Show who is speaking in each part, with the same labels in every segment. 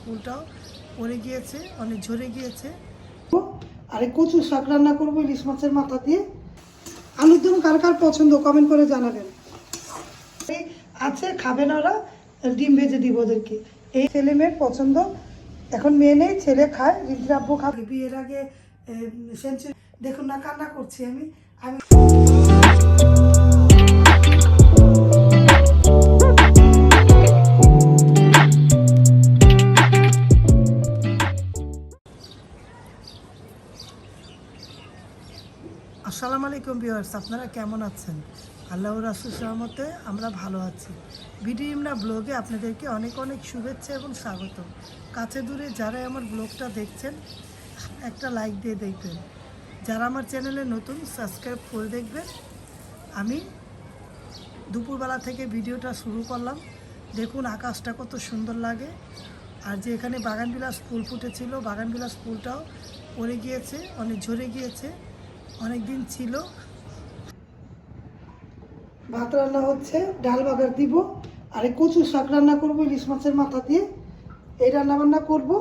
Speaker 1: ফুলটাও পড়ে গিয়েছে, অনেক ঝরে গিয়েছে।
Speaker 2: আর কচু শাক রান্না করবো ইলিশ মাছের মাথা দিয়ে। আলুর দম কার কার পছন্দ কমেন্ট করে জানাবেন। আছে খাবে না ওরা, ডিম ভেজে দিব ওদেরকে। এই ছেলে মেয়ের পছন্দ। এখন মেয়ে নেই, ছেলে খায়, রিদ্রা আব্বু খাবে। বিয়ের আগে সেঞ্চুরি দেখুন না, কান্না করছি আমি।
Speaker 1: আসসালামু আলাইকুম ভিউয়ার্স, আপনারা কেমন আছেন? আল্লাহর রাসূল রহমতে আমরা ভালো আছি। বিডিএমনা ব্লগে আপনাদেরকে অনেক অনেক শুভেচ্ছা এবং স্বাগত। কাছে দূরে যারা আমার ব্লগটা দেখছেন একটা লাইক দিয়ে দেখবেন, যারা আমার চ্যানেলে নতুন সাবস্ক্রাইব করে দেখবেন। আমি দুপুরবেলা থেকে ভিডিওটা শুরু করলাম। দেখুন আকাশটা কত সুন্দর লাগে। আর যে এখানে বাগানবিলাস ফুল ফুটেছিল, বাগানবিলাস ফুলটাও পড়ে গিয়েছে, অনেক ঝরে গিয়েছে, অনেক দিন ছিল।
Speaker 2: ভাত রান্না হচ্ছে, ডাল বাগার দিব, আর কচু শাক রান্না করবো ইলিশ মাছের মাথা দিয়ে। এই রান্না বান্না করবো,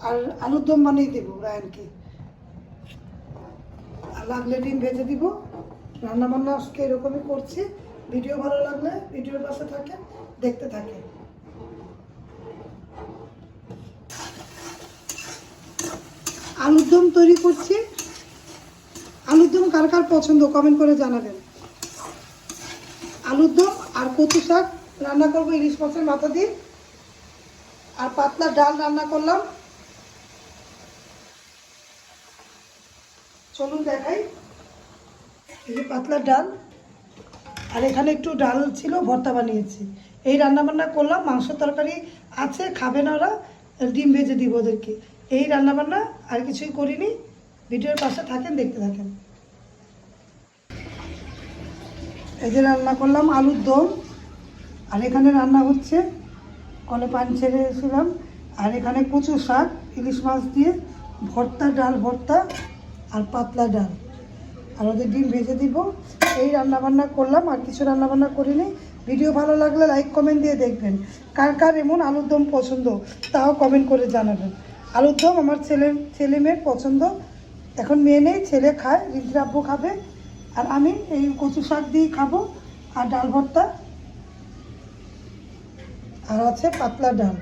Speaker 2: আর আলুর দম বানিয়ে দেবো রায়নকে। আর লাগলে ডিম ভেজে দিব। রান্না বান্না আজকে এরকমই করছি। ভিডিও ভালো লাগলে ভিডিওর পাশে থাকে, দেখতে থাকে। আলুর দম তৈরি করছি। আলুর দম কার কার পছন্দ কমেন্ট করে জানাবেন। আলুর দম আর কচু শাক রান্না করবো ইলিশ মাছের মাথা দিয়ে। আর পাতলা ডাল রান্না করলাম, চলুন দেখাই। এই যে পাতলা ডাল, আর এখানে একটু ডাল ছিল, ভর্তা বানিয়েছি। এই রান্না বান্না করলাম। মাংস তরকারি আছে, খাবে না ওরা, ডিম ভেজে দিব ওদেরকে। এই রান্না বান্না, আর কিছুই করিনি। ভিডিওর পাশে থাকেন, দেখতে থাকেন। এই যে রান্না করলাম আলুর দম, আর এখানে রান্না হচ্ছে, কলে পানি ছেড়েছিলাম। আর এখানে কচু শাক ইলিশ মাছ দিয়ে ভর্তা, ডাল ভর্তা আর পাতলা ডাল, আর ওদের ডিম ভেজে দিব। এই রান্নাবান্না করলাম, আর কিছু রান্নাবান্না করিনি। ভিডিও ভালো লাগলে লাইক কমেন্ট দিয়ে দেখবেন। কার কার এমন আলুর দম পছন্দ তাও কমেন্ট করে জানাবেন। আলুর দম আমার ছেলে মেয়ের পছন্দ। এখন মেয়ে নেই, ছেলে খায়, রিদ্রা আব্বু খাবে, আর আমি এই কচু শাক দিয়েই খাবো। আর ডাল ভর্তা, আর আছে পাতলা ডাল।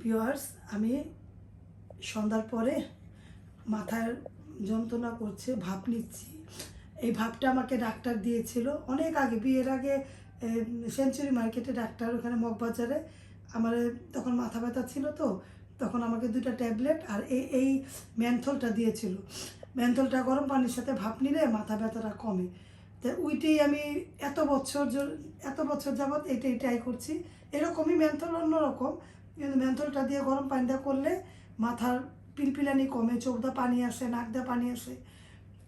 Speaker 2: ভিউয়ার্স, আমি সন্ধ্যার পরে মাথার যন্ত্রণা করছে, ভাপ নিচ্ছি। এই ভাপটা আমাকে ডাক্তার দিয়েছিল অনেক আগে, বিয়ের আগে। সেঞ্চুরি মার্কেটে ডাক্তার, ওখানে মগবাজারে। আমার তখন মাথা ব্যথা ছিল, তো তখন আমাকে 2টা ট্যাবলেট আর এই ম্যানথলটা দিয়েছিল। ম্যানথলটা গরম পানির সাথে ভাপ নিলে মাথা ব্যথাটা কমে। তো ওইটাই আমি এত বছর যাবৎ এইটাই ট্রাই করছি। এরকমই ম্যানথল, অন্যরকম, কিন্তু ম্যানথলটা দিয়ে গরম পানিটা করলে মাথার পিলপিলানি কমে, চোখ দিয়ে পানি আসে, নাক দিয়ে পানি আসে।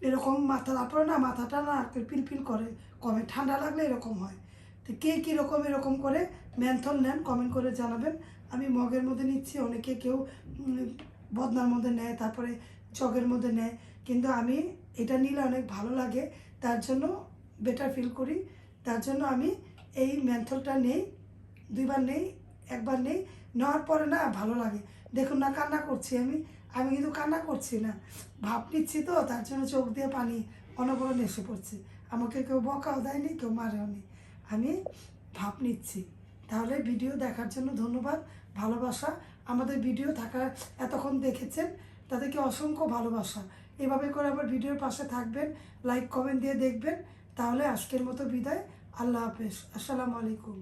Speaker 2: এরকম মাথা তারপরে না, মাথাটা না পিলপিল করে, কমে। ঠান্ডা লাগলে এরকম হয়। তো কে কীরকম এরকম করে ম্যানথল নেন কমেন্ট করে জানাবেন। আমি মগের মধ্যে নিচ্ছি, অনেকে কেউ বদনার মধ্যে নেয়, তারপরে জগের মধ্যে নেয়, কিন্তু আমি এটা নিলে অনেক ভালো লাগে, তার জন্য বেটার ফিল করি। তার জন্য আমি এই ম্যানথলটা নেই, 2বার নেই, 1বার নেই। নেওয়ার পরে না ভালো লাগে। দেখুন না, কান্না করছি আমি কিন্তু কান্না করছি না, ভাপ নিচ্ছি, তো তার জন্য চোখ দিয়ে পানি অনবরত এসে পড়ছে। আমাকে কেউ বকাও দেয়নি, কেউ মারেও নি, আমি ভাপ নিচ্ছি। তাহলে ভিডিও দেখার জন্য ধন্যবাদ, ভালোবাসা। আমাদের ভিডিও এতক্ষণ দেখেছেন, তাদেরকে অসংখ্য ভালোবাসা। এভাবে করে আবার ভিডিওর পাশে থাকবেন, লাইক কমেন্ট দিয়ে দেখবেন। তাহলে আজকের মতো বিদায়, আল্লাহ হাফেজ, আসসালামু আলাইকুম।